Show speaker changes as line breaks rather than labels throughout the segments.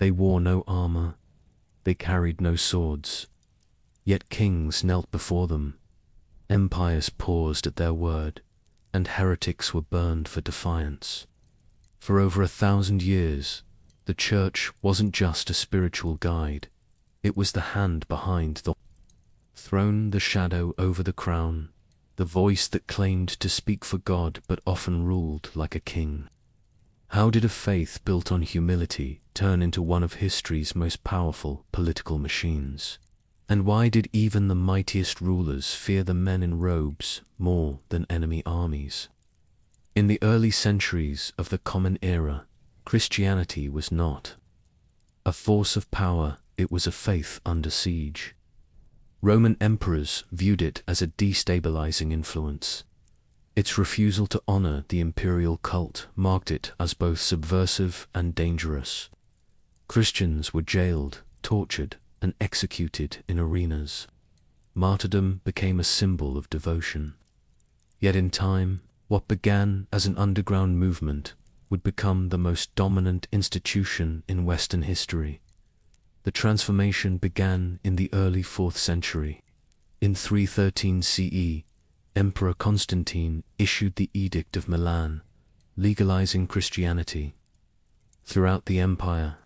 They wore no armor, they carried no swords, yet kings knelt before them, empires paused at their word, and heretics were burned for defiance. For over 1,000 years, the Church wasn't just a spiritual guide, it was the hand behind the throne, the shadow over the crown, the voice that claimed to speak for God but often ruled like a king. How did a faith built on humility turn into one of history's most powerful political machines? And why did even the mightiest rulers fear the men in robes more than enemy armies? In the early centuries of the Common Era, Christianity was not a force of power, it was a faith under siege. Roman emperors viewed it as a destabilizing influence. Its refusal to honor the imperial cult marked it as both subversive and dangerous. Christians were jailed, tortured, and executed in arenas. Martyrdom became a symbol of devotion. Yet in time, what began as an underground movement would become the most dominant institution in Western history. The transformation began in the early 4th century. In 313 CE, Emperor Constantine issued the Edict of Milan, legalizing Christianity. Throughout the empire,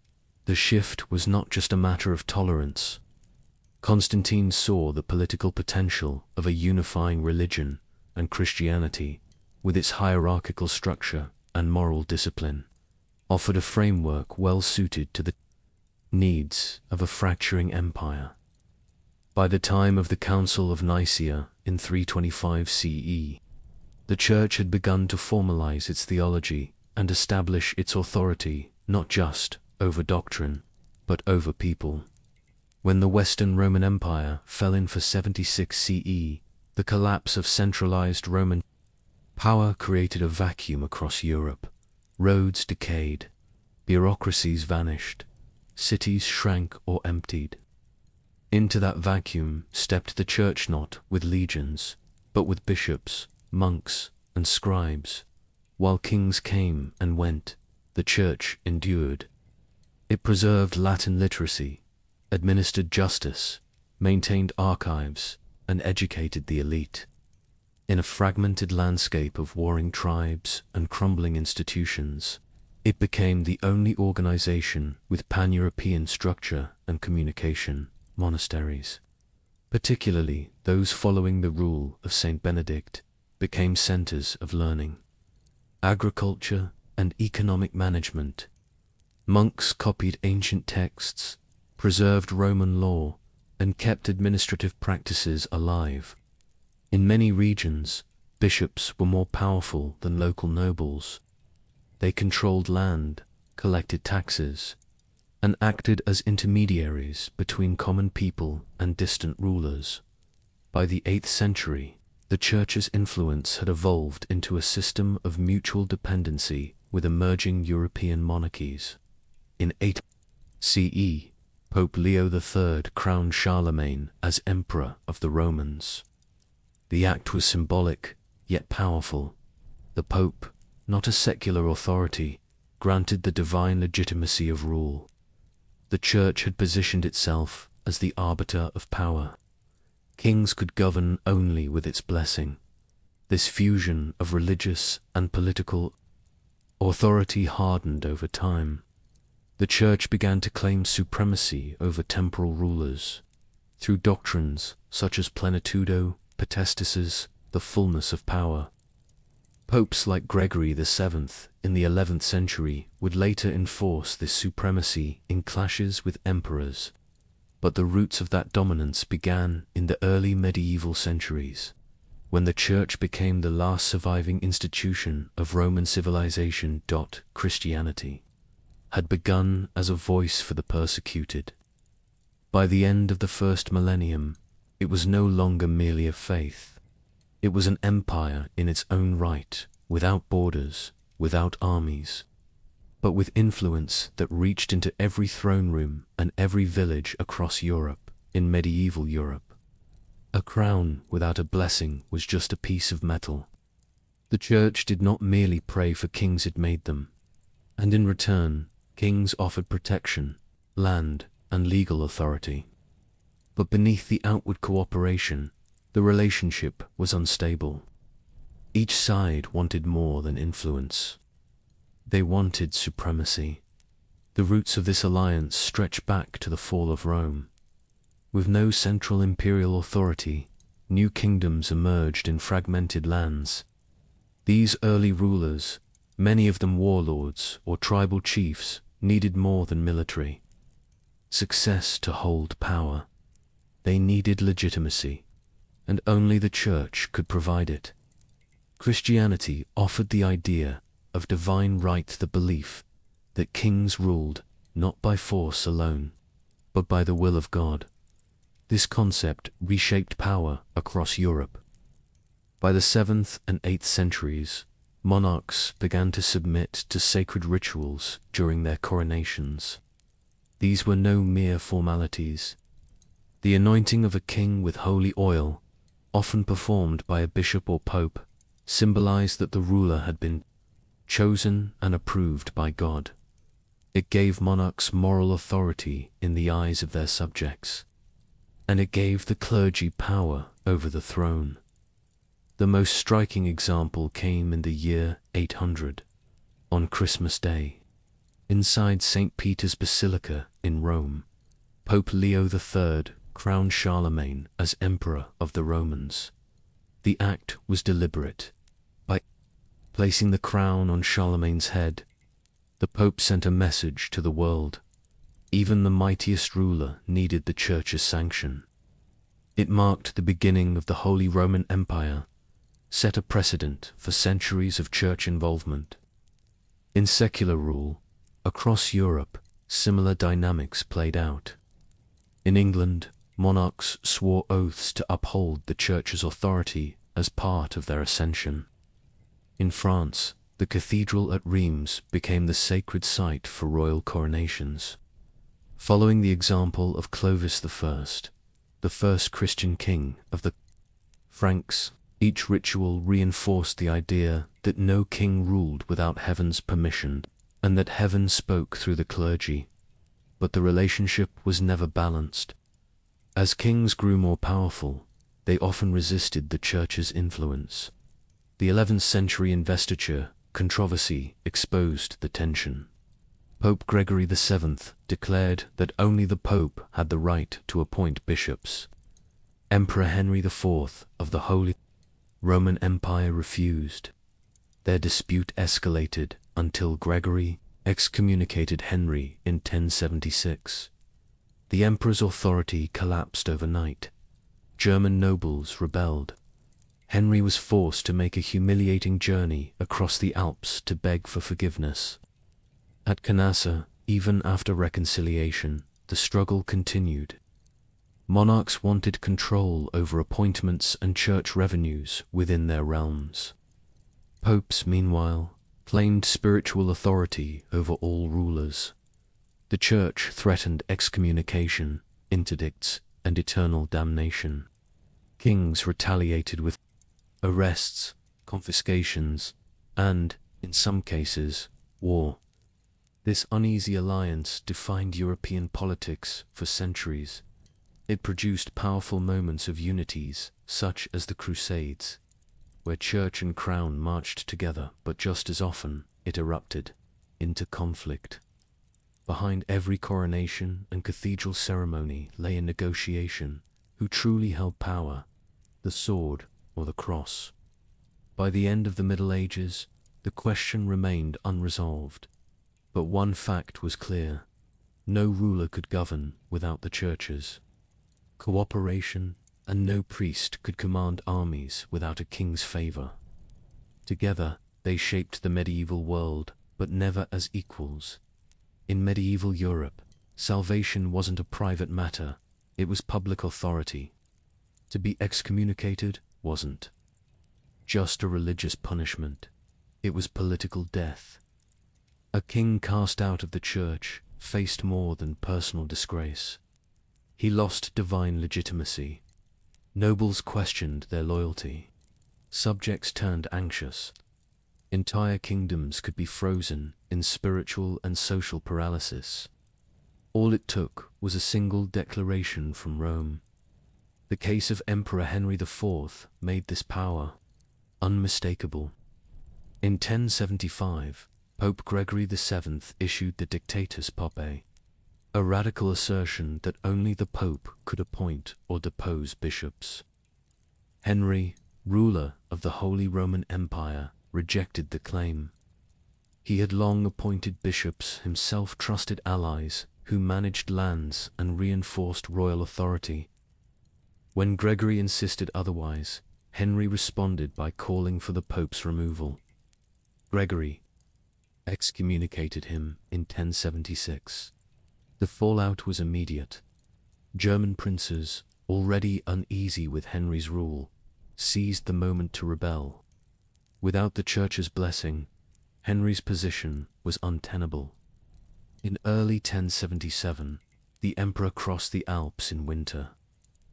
the shift was not just a matter of tolerance. Constantine saw the political potential of a unifying religion, and Christianity, with its hierarchical structure and moral discipline, offered a framework well suited to the needs of a fracturing empire. By the time of the Council of Nicaea in 325 CE, the Church had begun to formalize its theology and establish its authority not just over doctrine, but over people. When the Western Roman Empire fell in for 76 CE, the collapse of centralized Roman power created a vacuum across Europe. Roads decayed, bureaucracies vanished, cities shrank or emptied. Into that vacuum stepped the Church, not with legions, but with bishops, monks, and scribes. While kings came and went, the Church endured. It preserved Latin literacy, administered justice, maintained archives, and educated the elite. In a fragmented landscape of warring tribes and crumbling institutions, it became the only organization with pan-European structure and communication. Monasteries, particularly those following the rule of Saint Benedict, became centers of learning, agriculture, and economic management. Monks copied ancient texts, preserved Roman law, and kept administrative practices alive. In many regions, bishops were more powerful than local nobles. They controlled land, collected taxes, and acted as intermediaries between common people and distant rulers. By the 8th century, the Church's influence had evolved into a system of mutual dependency with emerging European monarchies. In 8 CE, Pope Leo III crowned Charlemagne as Emperor of the Romans. The act was symbolic, yet powerful. The Pope, not a secular authority, granted the divine legitimacy of rule. The Church had positioned itself as the arbiter of power. Kings could govern only with its blessing. This fusion of religious and political authority hardened over time. The Church began to claim supremacy over temporal rulers. Through doctrines such as plenitudo, potestasis, the fullness of power. Popes like Gregory VII in the 11th century would later enforce this supremacy in clashes with emperors, but the roots of that dominance began in the early medieval centuries, when the Church became the last surviving institution of Roman civilization. Christianity had begun as a voice for the persecuted. By the end of the first millennium, it was no longer merely a faith. It was an empire in its own right, without borders, without armies, but with influence that reached into every throne room and every village across Europe, in medieval Europe. A crown without a blessing was just a piece of metal. The Church did not merely pray for kings it made them, and in return, kings offered protection, land, and legal authority. But beneath the outward cooperation, the relationship was unstable. Each side wanted more than influence. They wanted supremacy. The roots of this alliance stretch back to the fall of Rome. With no central imperial authority, new kingdoms emerged in fragmented lands. These early rulers, many of them warlords or tribal chiefs, needed more than military success to hold power. They needed legitimacy, and only the Church could provide it. Christianity offered the idea of divine right, the belief that kings ruled not by force alone, but by the will of God. This concept reshaped power across Europe. By the 7th and 8th centuries, monarchs began to submit to sacred rituals during their coronations. These were no mere formalities. The anointing of a king with holy oil, often performed by a bishop or pope, symbolized that the ruler had been chosen and approved by God. It gave monarchs moral authority in the eyes of their subjects, and it gave the clergy power over the throne. The most striking example came in the year 800, on Christmas Day. Inside St. Peter's Basilica in Rome, Pope Leo III crowned Charlemagne as Emperor of the Romans. The act was deliberate. By placing the crown on Charlemagne's head, the Pope sent a message to the world. Even the mightiest ruler needed the Church's sanction. It marked the beginning of the Holy Roman Empire, set a precedent for centuries of Church involvement. In secular rule, across Europe, similar dynamics played out. In England, monarchs swore oaths to uphold the Church's authority as part of their ascension. In France, the cathedral at Reims became the sacred site for royal coronations. Following the example of Clovis I, the first Christian king of the Franks, each ritual reinforced the idea that no king ruled without heaven's permission, and that heaven spoke through the clergy. But the relationship was never balanced. As kings grew more powerful, they often resisted the Church's influence. The 11th century investiture controversy exposed the tension. Pope Gregory VII declared that only the Pope had the right to appoint bishops. Emperor Henry IV of the Holy Roman Empire refused. Their dispute escalated until Gregory excommunicated Henry in 1076. The emperor's authority collapsed overnight. German nobles rebelled. Henry was forced to make a humiliating journey across the Alps to beg for forgiveness. At Canossa, even after reconciliation, the struggle continued. Monarchs wanted control over appointments and church revenues within their realms. Popes, meanwhile, claimed spiritual authority over all rulers. The Church threatened excommunication, interdicts, and eternal damnation. Kings retaliated with arrests, confiscations, and, in some cases, war. This uneasy alliance defined European politics for centuries. It produced powerful moments of unities, such as the Crusades, where church and crown marched together, but just as often, it erupted into conflict. Behind every coronation and cathedral ceremony lay a negotiation: who truly held power, the sword or the cross? By the end of the Middle Ages, the question remained unresolved. But one fact was clear: no ruler could govern without the churches. Cooperation, and no priest could command armies without a king's favor. Together, they shaped the medieval world, but never as equals. In medieval Europe, salvation wasn't a private matter, it was public authority. To be excommunicated wasn't just a religious punishment, it was political death. A king cast out of the church faced more than personal disgrace. He lost divine legitimacy. Nobles questioned their loyalty. Subjects turned anxious. Entire kingdoms could be frozen in spiritual and social paralysis. All it took was a single declaration from Rome. The case of Emperor Henry IV made this power unmistakable. In 1075, Pope Gregory VII issued the Dictatus Poppae, a radical assertion that only the Pope could appoint or depose bishops. Henry, ruler of the Holy Roman Empire, rejected the claim. He had long appointed bishops, himself trusted allies, who managed lands and reinforced royal authority. When Gregory insisted otherwise, Henry responded by calling for the Pope's removal. Gregory excommunicated him in 1076. The fallout was immediate. German princes, already uneasy with Henry's rule, seized the moment to rebel. Without the Church's blessing, Henry's position was untenable. In early 1077, the emperor crossed the Alps in winter,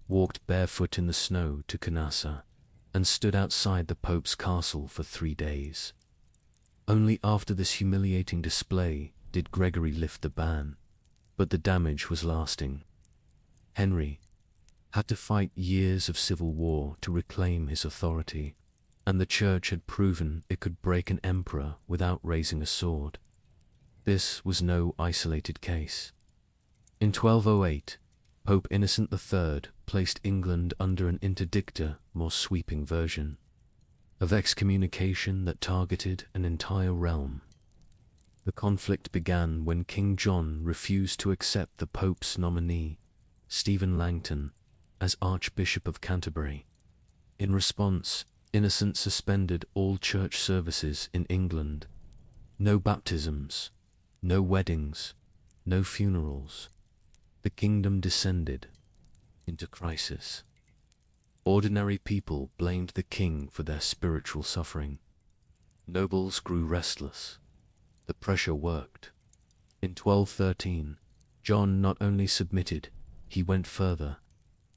walked barefoot in the snow to Canossa, and stood outside the Pope's castle for 3 days. Only after this humiliating display did Gregory lift the ban, but the damage was lasting. Henry had to fight years of civil war to reclaim his authority, and the Church had proven it could break an emperor without raising a sword. This was no isolated case. In 1208, Pope Innocent III placed England under an interdicta, more sweeping version of excommunication that targeted an entire realm. The conflict began when King John refused to accept the Pope's nominee, Stephen Langton, as Archbishop of Canterbury. In response, Innocent suspended all church services in England. No baptisms, no weddings, no funerals. The kingdom descended into crisis. Ordinary people blamed the king for their spiritual suffering. Nobles grew restless. The pressure worked. In 1213, John not only submitted, he went further.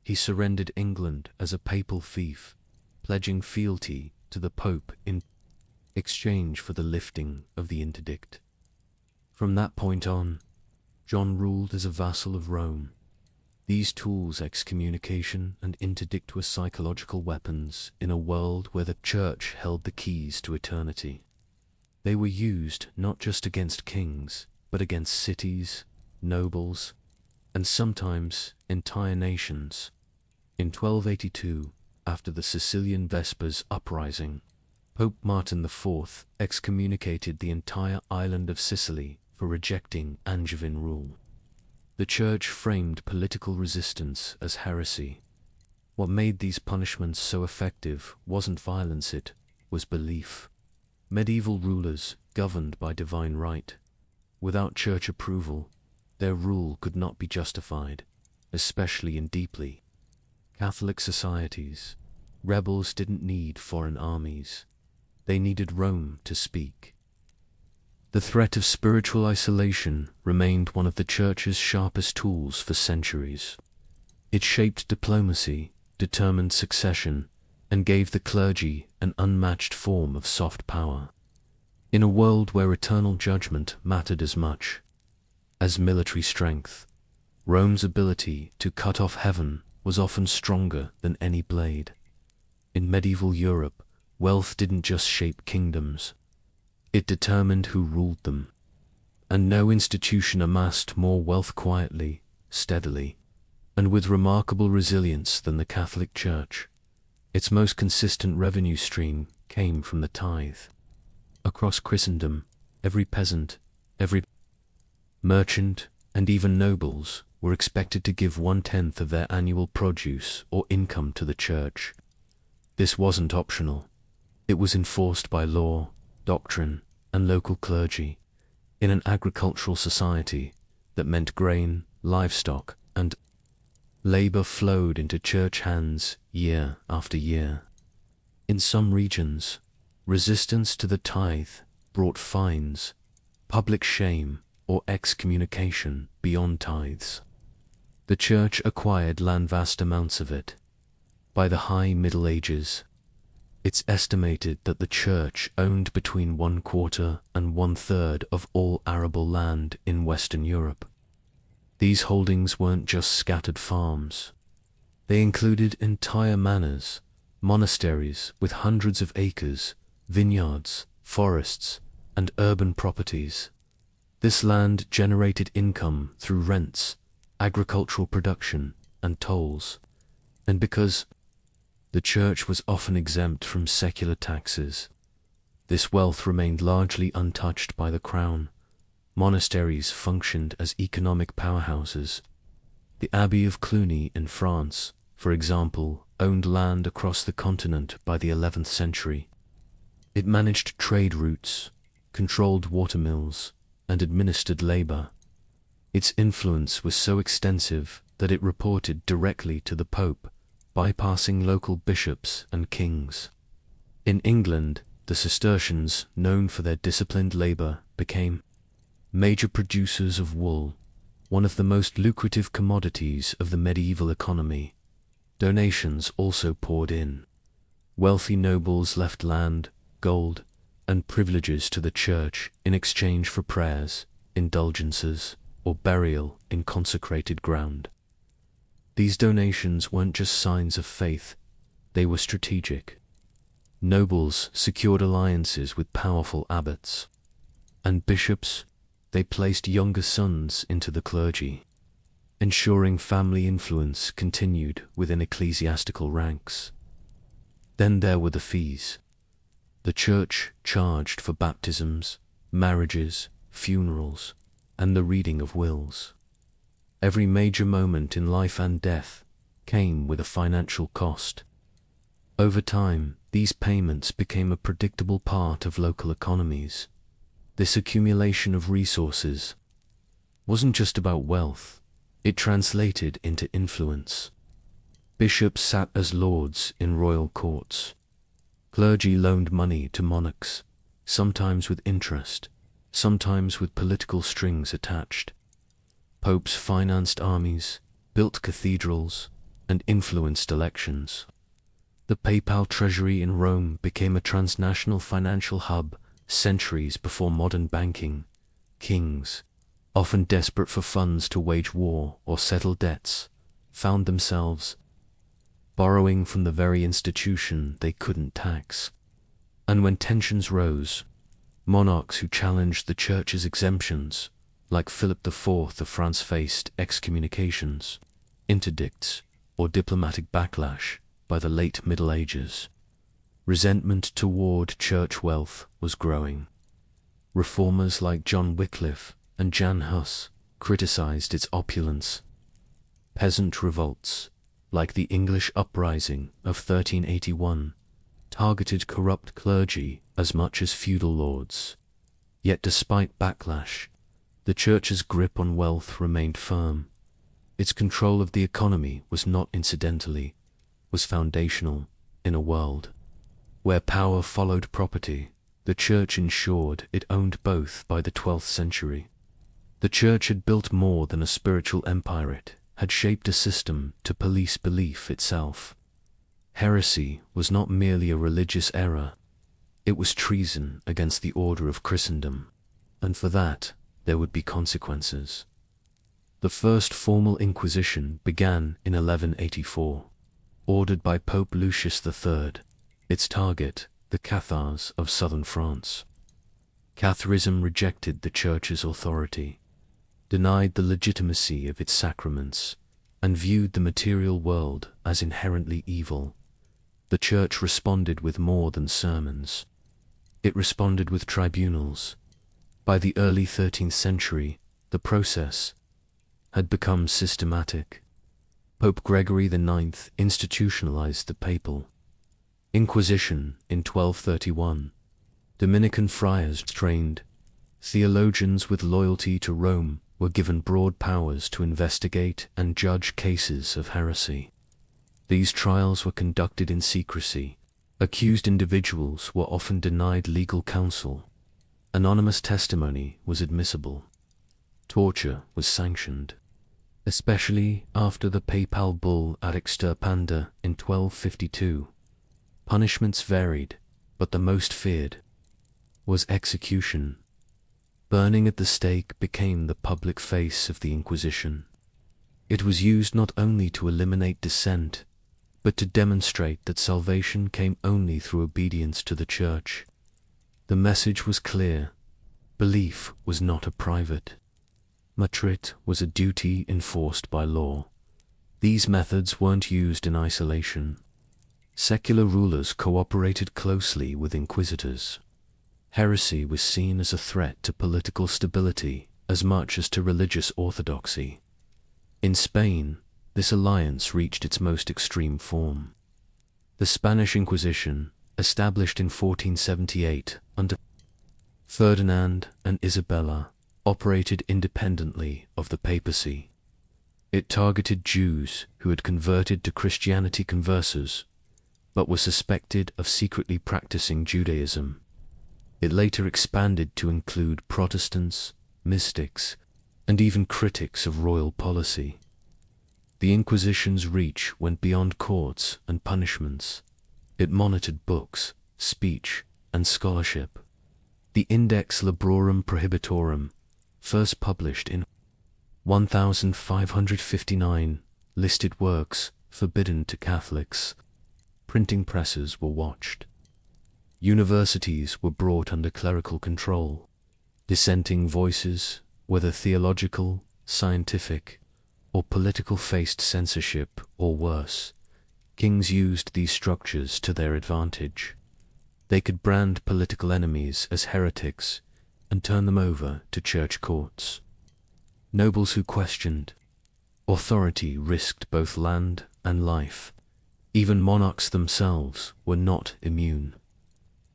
He surrendered England as a papal fief, pledging fealty to the Pope in exchange for the lifting of the interdict. From that point on, John ruled as a vassal of Rome. These tools, excommunication and interdict, were psychological weapons in a world where the Church held the keys to eternity. They were used not just against kings, but against cities, nobles, and sometimes entire nations. In 1282, after the Sicilian Vespers uprising, Pope Martin IV excommunicated the entire island of Sicily for rejecting Angevin rule. The Church framed political resistance as heresy. What made these punishments so effective wasn't violence, it was belief. Medieval rulers governed by divine right. Without church approval, their rule could not be justified, especially in deeply Catholic societies. Rebels didn't need foreign armies. They needed Rome to speak. The threat of spiritual isolation remained one of the Church's sharpest tools for centuries. It shaped diplomacy, determined succession, and gave the clergy an unmatched form of soft power. In a world where eternal judgment mattered as much as military strength, Rome's ability to cut off heaven was often stronger than any blade. In medieval Europe, wealth didn't just shape kingdoms. It determined who ruled them. And no institution amassed more wealth quietly, steadily, and with remarkable resilience than the Catholic Church. Its most consistent revenue stream came from the tithe. Across Christendom, every peasant, every merchant, and even nobles were expected to give 1/10 of their annual produce or income to the Church. This wasn't optional. It was enforced by law, doctrine, and local clergy. In an agricultural society, that meant grain, livestock, and labor flowed into church hands year after year. In some regions, resistance to the tithe brought fines, public shame, or excommunication beyond tithes. The Church acquired vast amounts of it. By the High Middle Ages, it's estimated that the Church owned between 1/4 and 1/3 of all arable land in Western Europe. These holdings weren't just scattered farms. They included entire manors, monasteries with hundreds of acres, vineyards, forests, and urban properties. This land generated income through rents, agricultural production, and tolls. And because the church was often exempt from secular taxes, this wealth remained largely untouched by the crown. Monasteries functioned as economic powerhouses. The Abbey of Cluny in France, for example, owned land across the continent by the 11th century. It managed trade routes, controlled watermills, and administered labor. Its influence was so extensive that it reported directly to the Pope, bypassing local bishops and kings. In England, the Cistercians, known for their disciplined labor, became major producers of wool, one of the most lucrative commodities of the medieval economy. Donations also poured in. Wealthy nobles left land, gold, and privileges to the church in exchange for prayers, indulgences, or burial in consecrated ground. These donations weren't just signs of faith, they were strategic. Nobles secured alliances with powerful abbots, and bishops, they placed younger sons into the clergy, ensuring family influence continued within ecclesiastical ranks. Then there were the fees. The church charged for baptisms, marriages, funerals, and the reading of wills. Every major moment in life and death came with a financial cost. Over time, these payments became a predictable part of local economies. This accumulation of resources wasn't just about wealth, it translated into influence. Bishops sat as lords in royal courts. Clergy loaned money to monarchs, sometimes with interest, sometimes with political strings attached. Popes financed armies, built cathedrals, and influenced elections. The papal treasury in Rome became a transnational financial hub centuries before modern banking. Kings, often desperate for funds to wage war or settle debts, found themselves borrowing from the very institution they couldn't tax. And when tensions rose, monarchs who challenged the church's exemptions, like Philip IV of France, faced excommunications, interdicts, or diplomatic backlash by the late Middle Ages. Resentment toward church wealth was growing. Reformers like John Wycliffe and Jan Hus criticized its opulence. Peasant revolts, like the English uprising of 1381, targeted corrupt clergy as much as feudal lords. Yet despite backlash, the church's grip on wealth remained firm. Its control of the economy was not was foundational. In a world where power followed property, the church ensured it owned both by the 12th century. The church had built more than a spiritual empire, it had shaped a system to police belief itself. Heresy was not merely a religious error, it was treason against the order of Christendom, and for that there would be consequences. The first formal Inquisition began in 1184, ordered by Pope Lucius III, its target, the Cathars of southern France. Catharism rejected the Church's authority, denied the legitimacy of its sacraments, and viewed the material world as inherently evil. The Church responded with more than sermons. It responded with tribunals. By the early 13th century, the process had become systematic. Pope Gregory IX institutionalized the papal Inquisition in 1231. Dominican friars trained theologians with loyalty to Rome were given broad powers to investigate and judge cases of heresy. These trials were conducted in secrecy. Accused individuals were often denied legal counsel. Anonymous testimony was admissible. Torture was sanctioned, especially after the papal bull ad extirpanda in 1252. Punishments varied, but the most feared was execution. Burning at the stake became the public face of the Inquisition. It was used not only to eliminate dissent, but to demonstrate that salvation came only through obedience to the Church. The message was clear. Belief was not a private matter, was a duty enforced by law. These methods weren't used in isolation. Secular rulers cooperated closely with inquisitors. Heresy was seen as a threat to political stability as much as to religious orthodoxy. In Spain, this alliance reached its most extreme form. The Spanish Inquisition, established in 1478 under Ferdinand and Isabella, operated independently of the papacy. It targeted Jews who had converted to Christianity, conversos, but were suspected of secretly practicing Judaism. It later expanded to include Protestants, mystics, and even critics of royal policy. The Inquisition's reach went beyond courts and punishments. It monitored books, speech, and scholarship. The Index Librorum Prohibitorum, first published in 1559, listed works forbidden to Catholics. Printing presses were watched. Universities were brought under clerical control. Dissenting voices, whether theological, scientific, or political, faced censorship or worse. Kings used these structures to their advantage. They could brand political enemies as heretics and turn them over to church courts. Nobles who questioned authority risked both land and life. Even monarchs themselves were not immune.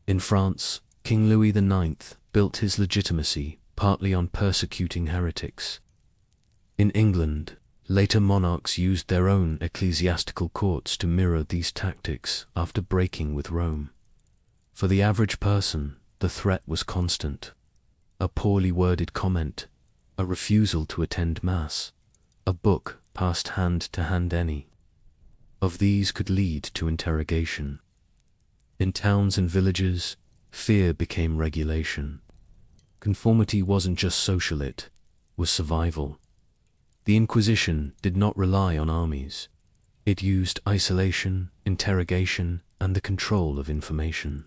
In France, King Louis IX built his legitimacy partly on persecuting heretics. In England, later monarchs used their own ecclesiastical courts to mirror these tactics after breaking with Rome. For the average person, the threat was constant. A poorly worded comment, a refusal to attend Mass, a book passed hand to hand, any of these could lead to interrogation. In towns and villages, fear became regulation. Conformity wasn't just social, it was survival. The Inquisition did not rely on armies. It used isolation, interrogation, and the control of information.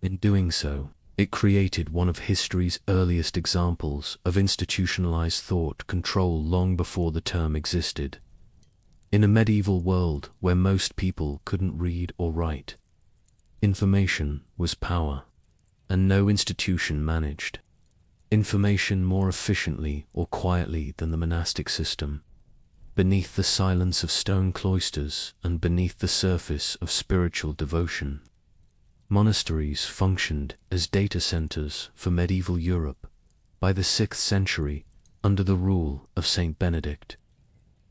In doing so, it created one of history's earliest examples of institutionalized thought control long before the term existed. In a medieval world where most people couldn't read or write, information was power, and no institution managed information more efficiently or quietly than the monastic system. Beneath the silence of stone cloisters and beneath the surface of spiritual devotion, monasteries functioned as data centers for medieval Europe. By the 6th century, under the rule of Saint Benedict,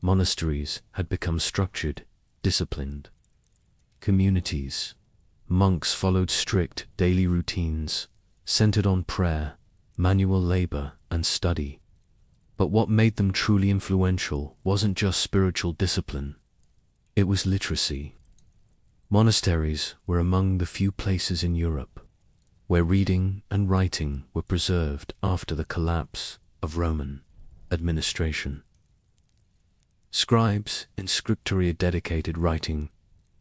monasteries had become structured, disciplined communities. Monks followed strict daily routines, centered on prayer, manual labor, and study. But what made them truly influential wasn't just spiritual discipline. It was literacy. Monasteries were among the few places in Europe where reading and writing were preserved after the collapse of Roman administration. Scribes in scriptoria dedicated writing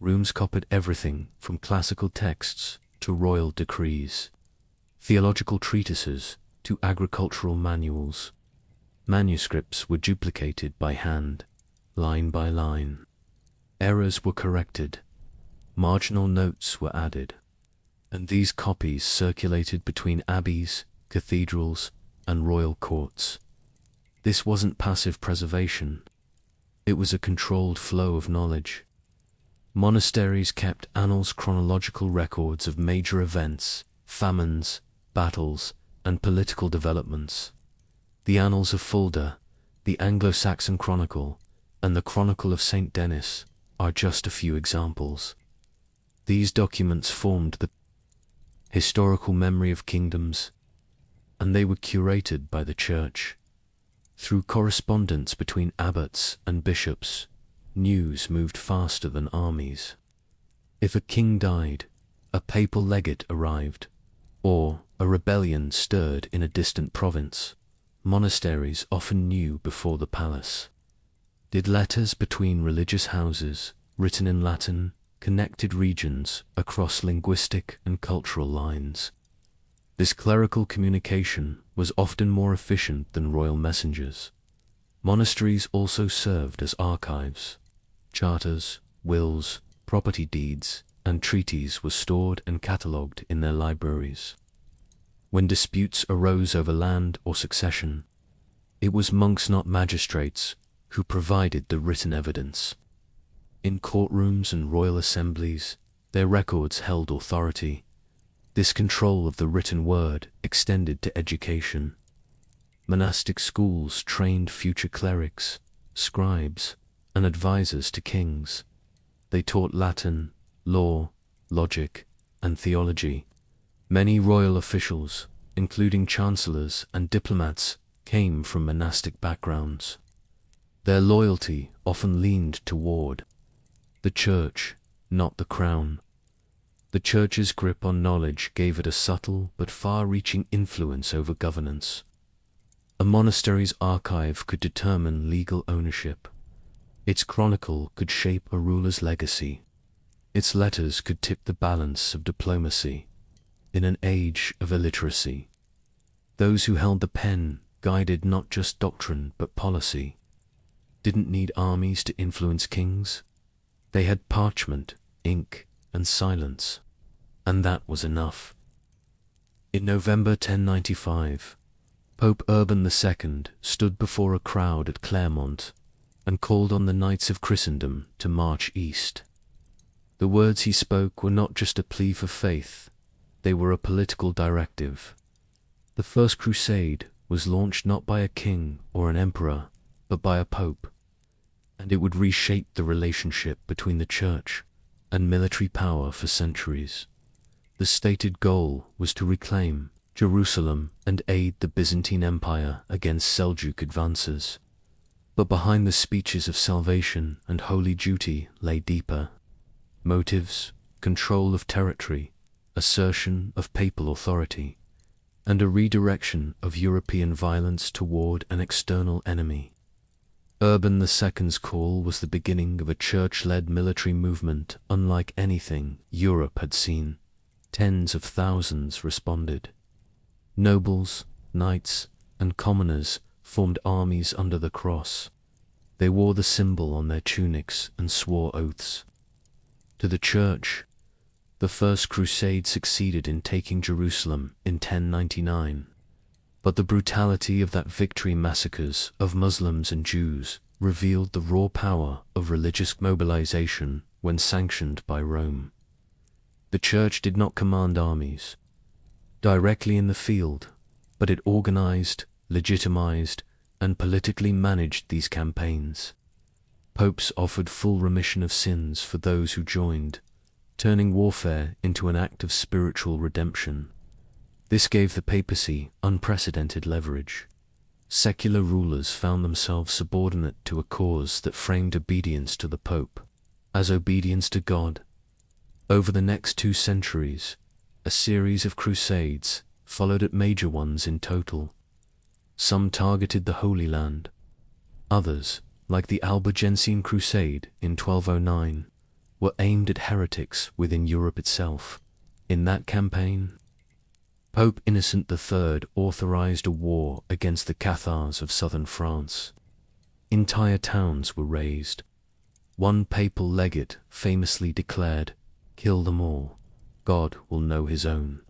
rooms copied everything from classical texts to royal decrees, theological treatises to agricultural manuals. Manuscripts were duplicated by hand, line by line. Errors were corrected, marginal notes were added, and these copies circulated between abbeys, cathedrals, and royal courts. This wasn't passive preservation. It was a controlled flow of knowledge. Monasteries kept annals, chronological records of major events, famines, battles, and political developments. The Annals of Fulda, the Anglo-Saxon Chronicle, and the Chronicle of St. Denis are just a few examples. These documents formed the historical memory of kingdoms, and they were curated by the Church. Through correspondence between abbots and bishops, news moved faster than armies. If a king died, a papal legate arrived. or a rebellion stirred in a distant province, monasteries often knew before the palace. Did letters between religious houses, written in Latin, connected regions across linguistic and cultural lines. This clerical communication was often more efficient than royal messengers. Monasteries also served as archives. Charters, wills, property deeds, and treaties were stored and catalogued in their libraries. When disputes arose over land or succession, it was monks, not magistrates, who provided the written evidence. In courtrooms and royal assemblies, their records held authority. This control of the written word extended to education. Monastic schools trained future clerics, scribes, and advisors to kings. They taught Latin, law, logic, and theology. Many royal officials, including chancellors and diplomats, came from monastic backgrounds. Their loyalty often leaned toward the church, not the crown. The church's grip on knowledge gave it a subtle but far-reaching influence over governance. A monastery's archive could determine legal ownership. Its chronicle could shape a ruler's legacy. Its letters could tip the balance of diplomacy. In an age of illiteracy, those who held the pen guided not just doctrine but policy. Didn't need armies to influence kings. They had parchment, ink, and silence, and that was enough. In November 1095, Pope Urban II stood before a crowd at Clermont and called on the knights of Christendom to march east. The words he spoke were not just a plea for faith, they were a political directive. The First Crusade was launched not by a king or an emperor, but by a pope, and it would reshape the relationship between the church and military power for centuries. The stated goal was to reclaim Jerusalem and aid the Byzantine Empire against Seljuk advances. But behind the speeches of salvation and holy duty lay deeper motives: control of territory, assertion of papal authority, and a redirection of European violence toward an external enemy. Urban II's call was the beginning of a church-led military movement unlike anything Europe had seen. Tens of thousands responded. Nobles, knights, and commoners formed armies under the cross. They wore the symbol on their tunics and swore oaths. To the church, the First Crusade succeeded in taking Jerusalem in 1099. But the brutality of that victory, massacres of Muslims and Jews, revealed the raw power of religious mobilization when sanctioned by Rome. The church did not command armies directly in the field, but it organized, legitimized, and politically managed these campaigns. Popes offered full remission of sins for those who joined, turning warfare into an act of spiritual redemption. This gave the papacy unprecedented leverage. Secular rulers found themselves subordinate to a cause that framed obedience to the Pope as obedience to God. Over the next 2 centuries, a series of crusades followed at major ones in total. Some targeted the Holy Land. Others, like the Albigensian Crusade in 1209, were aimed at heretics within Europe itself. In that campaign, Pope Innocent III authorized a war against the Cathars of southern France. Entire towns were razed. One papal legate famously declared, "Kill them all. God will know his own."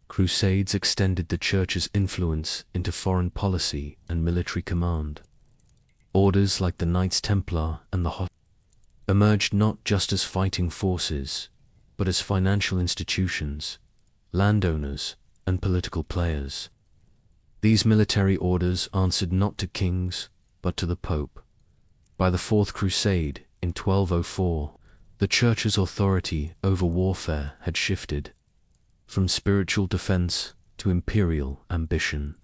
Crusades extended the church's influence into foreign policy and military command. Orders like the Knights Templar and the Host emerged not just as fighting forces, but as financial institutions, landowners, and political players. These military orders answered not to kings, but to the Pope. By the Fourth Crusade, in 1204, the Church's authority over warfare had shifted from spiritual defense to imperial ambition.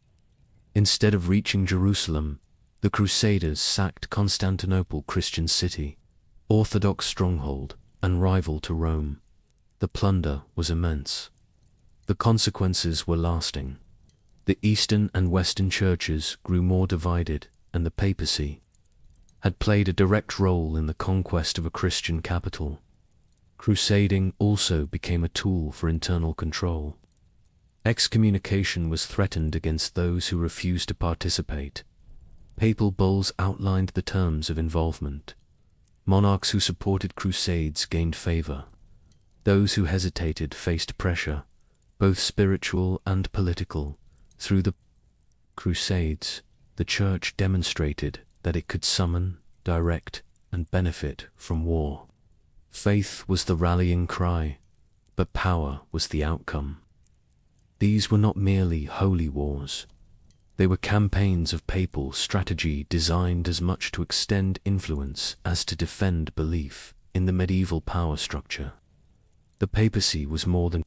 Instead of reaching Jerusalem, the Crusaders sacked Constantinople, Christian city, Orthodox stronghold, and rival to Rome. The plunder was immense. The consequences were lasting. The Eastern and Western churches grew more divided, and the papacy had played a direct role in the conquest of a Christian capital. Crusading also became a tool for internal control. Excommunication was threatened against those who refused to participate. Papal bulls outlined the terms of involvement. Monarchs who supported crusades gained favor. Those who hesitated faced pressure, both spiritual and political. Through the crusades, the Church demonstrated that it could summon, direct, and benefit from war. Faith was the rallying cry, but power was the outcome. These were not merely holy wars. They were campaigns of papal strategy designed as much to extend influence as to defend belief in the medieval power structure. The papacy was more than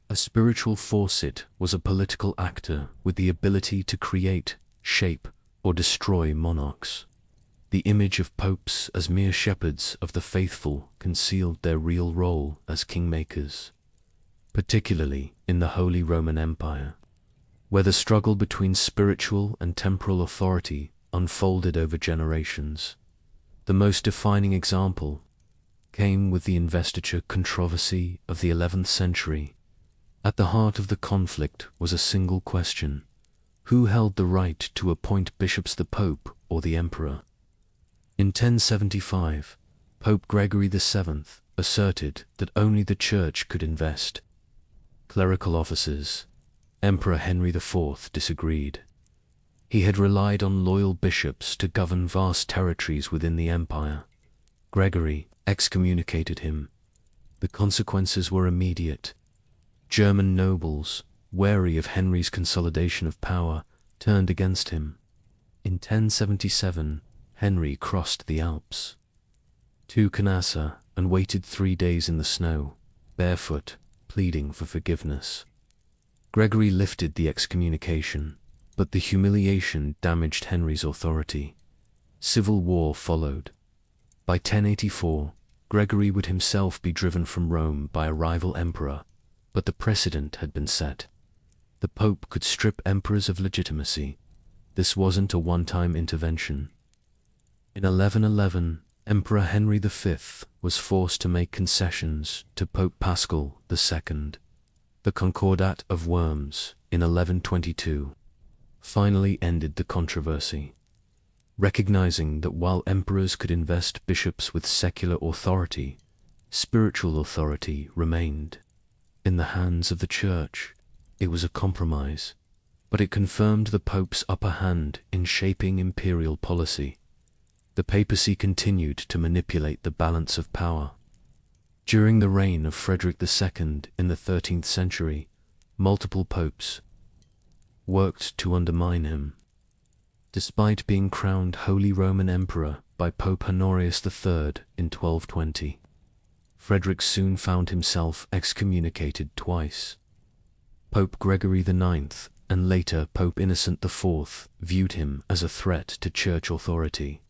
a spiritual force. It was a political actor with the ability to create, shape, or destroy monarchs. The image of popes as mere shepherds of the faithful concealed their real role as kingmakers, particularly in the Holy Roman Empire, where the struggle between spiritual and temporal authority unfolded over generations. The most defining example came with the investiture controversy of the 11th century. At the heart of the conflict was a single question: who held the right to appoint bishops, the Pope or the Emperor? In 1075, Pope Gregory VII asserted that only the Church could invest clerical offices. Emperor Henry IV disagreed. He had relied on loyal bishops to govern vast territories within the empire. Gregory excommunicated him. The consequences were immediate. German nobles, wary of Henry's consolidation of power, turned against him. In 1077, Henry crossed the Alps to Canossa and waited 3 days in the snow, barefoot, pleading for forgiveness. Gregory lifted the excommunication, but the humiliation damaged Henry's authority. Civil war followed. By 1084, Gregory would himself be driven from Rome by a rival emperor, but the precedent had been set. The Pope could strip emperors of legitimacy. This wasn't a one-time intervention. In 1111, Emperor Henry V was forced to make concessions to Pope Paschal II. The Concordat of Worms, in 1122, finally ended the controversy, recognizing that while emperors could invest bishops with secular authority, spiritual authority remained in the hands of the Church. It was a compromise, but it confirmed the Pope's upper hand in shaping imperial policy. The papacy continued to manipulate the balance of power. During the reign of Frederick II in the 13th century, multiple popes worked to undermine him. Despite being crowned Holy Roman Emperor by Pope Honorius III in 1220, Frederick soon found himself excommunicated twice. Pope Gregory IX and later Pope Innocent IV viewed him as a threat to church authority.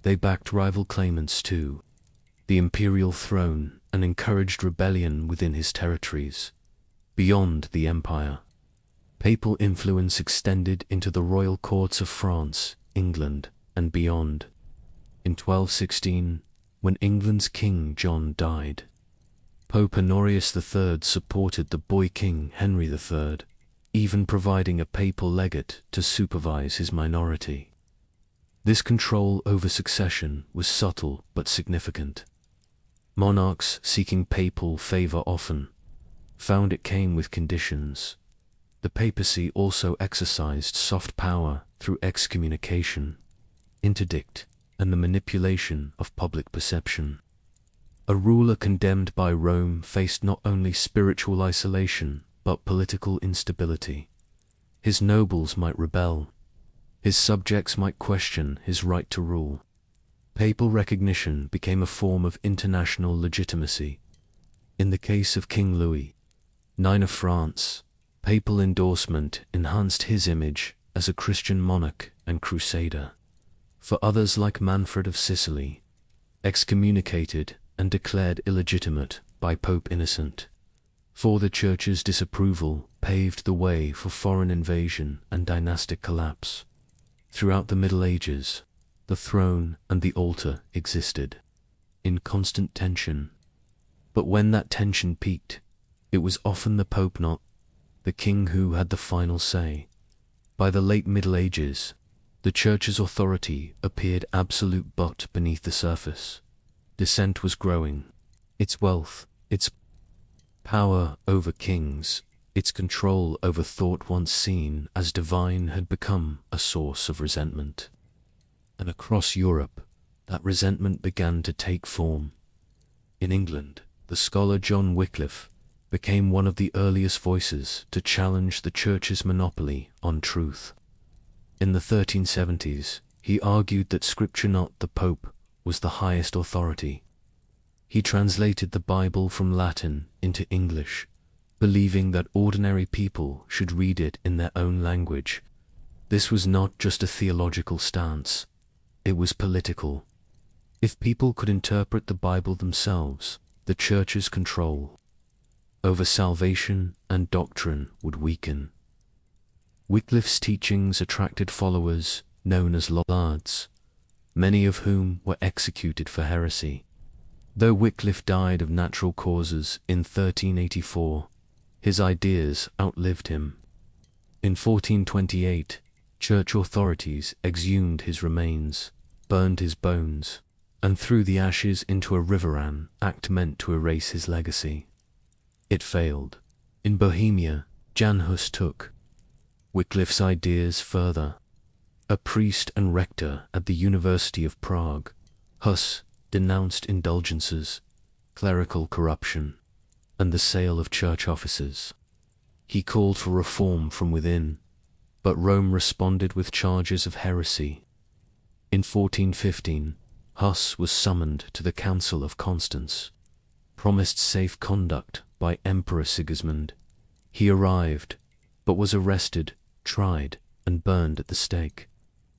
They backed rival claimants to the imperial throne and encouraged rebellion within his territories. Beyond the empire, papal influence extended into the royal courts of France, England, and beyond. In 1216, when England's King John died, Pope Honorius III supported the boy king Henry III, even providing a papal legate to supervise his minority. This control over succession was subtle but significant. Monarchs seeking papal favor often found it came with conditions. The papacy also exercised soft power through excommunication, interdict, and the manipulation of public perception. A ruler condemned by Rome faced not only spiritual isolation but political instability. His nobles might rebel. His subjects might question his right to rule. Papal recognition became a form of international legitimacy. In the case of King Louis IX of France, papal endorsement enhanced his image as a Christian monarch and crusader. For others like Manfred of Sicily, excommunicated and declared illegitimate by Pope Innocent, For the church's disapproval paved the way for foreign invasion and dynastic collapse. Throughout the Middle Ages, the throne and the altar existed in constant tension. But when that tension peaked, it was often the Pope, not the king, who had the final say. By the late Middle Ages, the church's authority appeared absolute, but beneath the surface, dissent was growing. Its wealth, its power over kings, its control over thought once seen as divine had become a source of resentment. And across Europe, that resentment began to take form. In England, the scholar John Wycliffe became one of the earliest voices to challenge the church's monopoly on truth. In the 1370s, he argued that Scripture, not the Pope, was the highest authority. He translated the Bible from Latin into English, believing that ordinary people should read it in their own language. This was not just a theological stance, it was political. If people could interpret the Bible themselves, the church's control over salvation and doctrine would weaken. Wycliffe's teachings attracted followers known as Lollards, many of whom were executed for heresy. Though Wycliffe died of natural causes in 1384, his ideas outlived him. In 1428, church authorities exhumed his remains, burned his bones, and threw the ashes into a river, an act meant to erase his legacy. It failed. In Bohemia, Jan Hus took Wycliffe's ideas further. A priest and rector at the University of Prague, Hus denounced indulgences, clerical corruption, and the sale of church offices. He called for reform from within, but Rome responded with charges of heresy. In 1415, Hus was summoned to the Council of Constance, promised safe conduct by Emperor Sigismund. He arrived, but was arrested, tried, and burned at the stake.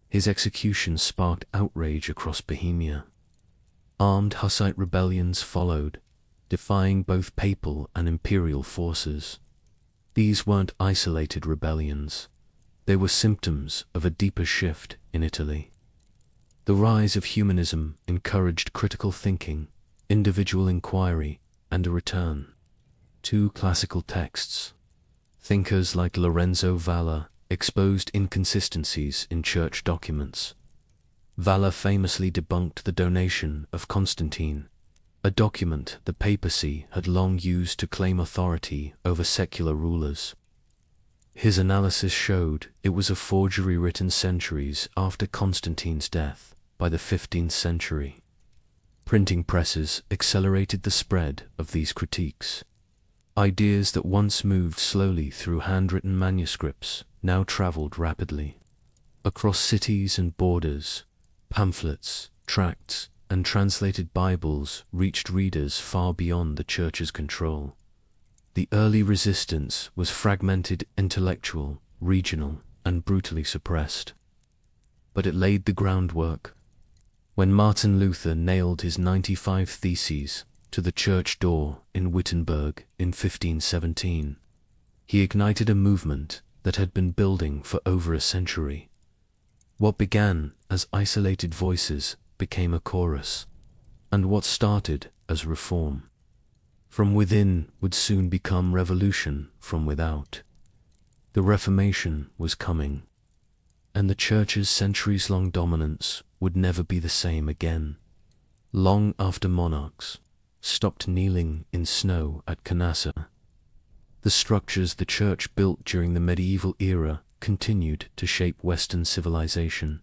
His execution sparked outrage across Bohemia. Armed Hussite rebellions followed, defying both papal and imperial forces. These weren't isolated rebellions. They were symptoms of a deeper shift in Italy. The rise of humanism encouraged critical thinking, individual inquiry, and a return to classical texts. Thinkers like Lorenzo Valla exposed inconsistencies in church documents. Valla famously debunked the donation of Constantine, a document the papacy had long used to claim authority over secular rulers. His analysis showed it was a forgery written centuries after Constantine's death, by the 15th century. Printing presses accelerated the spread of these critiques. Ideas that once moved slowly through handwritten manuscripts now traveled rapidly. Across cities and borders, pamphlets, tracts, and translated Bibles reached readers far beyond the church's control. The early resistance was fragmented, intellectual, regional, and brutally suppressed. But it laid the groundwork. When Martin Luther nailed his 95 Theses to the church door in Wittenberg in 1517, he ignited a movement that had been building for over a century. What began as isolated voices became a chorus, and what started as reform from within would soon become revolution from without. The Reformation was coming, and the church's centuries-long dominance would never be the same again. Long after monarchs stopped kneeling in snow at Canossa, the structures the church built during the medieval era continued to shape Western civilization.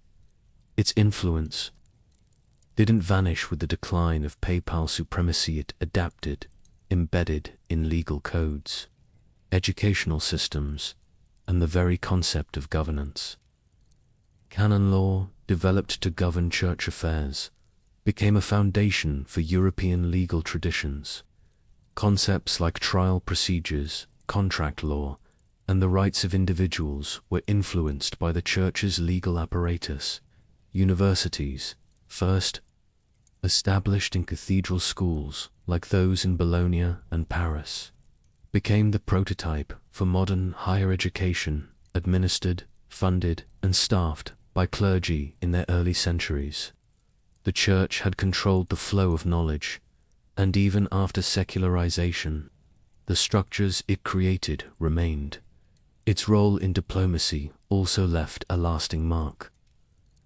Its influence didn't vanish with the decline of papal supremacy. It adapted, embedded in legal codes, educational systems, and the very concept of governance. Canon law, developed to govern church affairs, became a foundation for European legal traditions. Concepts like trial procedures, contract law, and the rights of individuals were influenced by the church's legal apparatus. Universities, first established in cathedral schools like those in Bologna and Paris, became the prototype for modern higher education, administered, funded, and staffed by clergy in their early centuries. The Church had controlled the flow of knowledge, and even after secularization, the structures it created remained. Its role in diplomacy also left a lasting mark.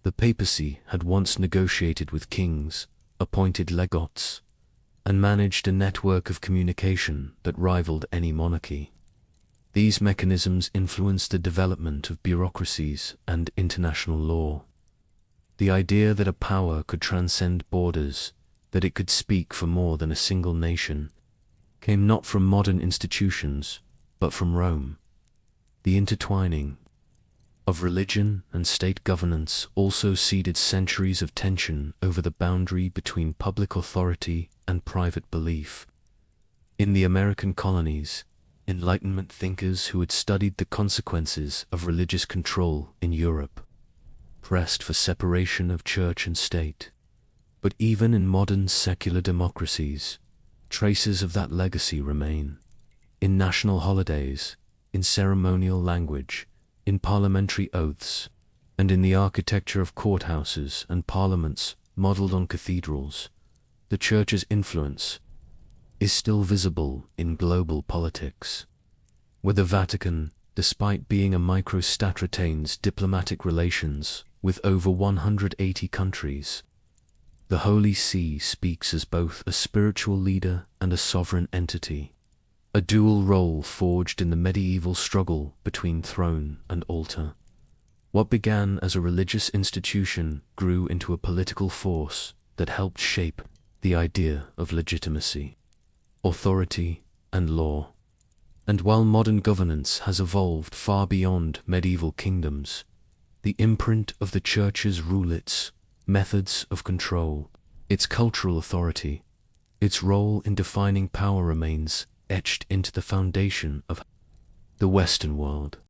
The papacy had once negotiated with kings, appointed legates, and managed a network of communication that rivaled any monarchy. These mechanisms influenced the development of bureaucracies and international law. The idea that a power could transcend borders, that it could speak for more than a single nation, came not from modern institutions, but from Rome. The intertwining of religion and state governance also seeded centuries of tension over the boundary between public authority and private belief. In the American colonies, Enlightenment thinkers who had studied the consequences of religious control in Europe pressed for separation of church and state. But even in modern secular democracies, traces of that legacy remain. In national holidays, in ceremonial language, in parliamentary oaths, and in the architecture of courthouses and parliaments modeled on cathedrals, the Church's influence is still visible in global politics. Where the Vatican, despite being a microstate, retains diplomatic relations with over 180 countries, the Holy See speaks as both a spiritual leader and a sovereign entity, a dual role forged in the medieval struggle between throne and altar. What began as a religious institution grew into a political force that helped shape the idea of legitimacy, authority, and law. And while modern governance has evolved far beyond medieval kingdoms, the imprint of the Church's rule, its methods of control, its cultural authority, its role in defining power remains etched into the foundation of the Western world.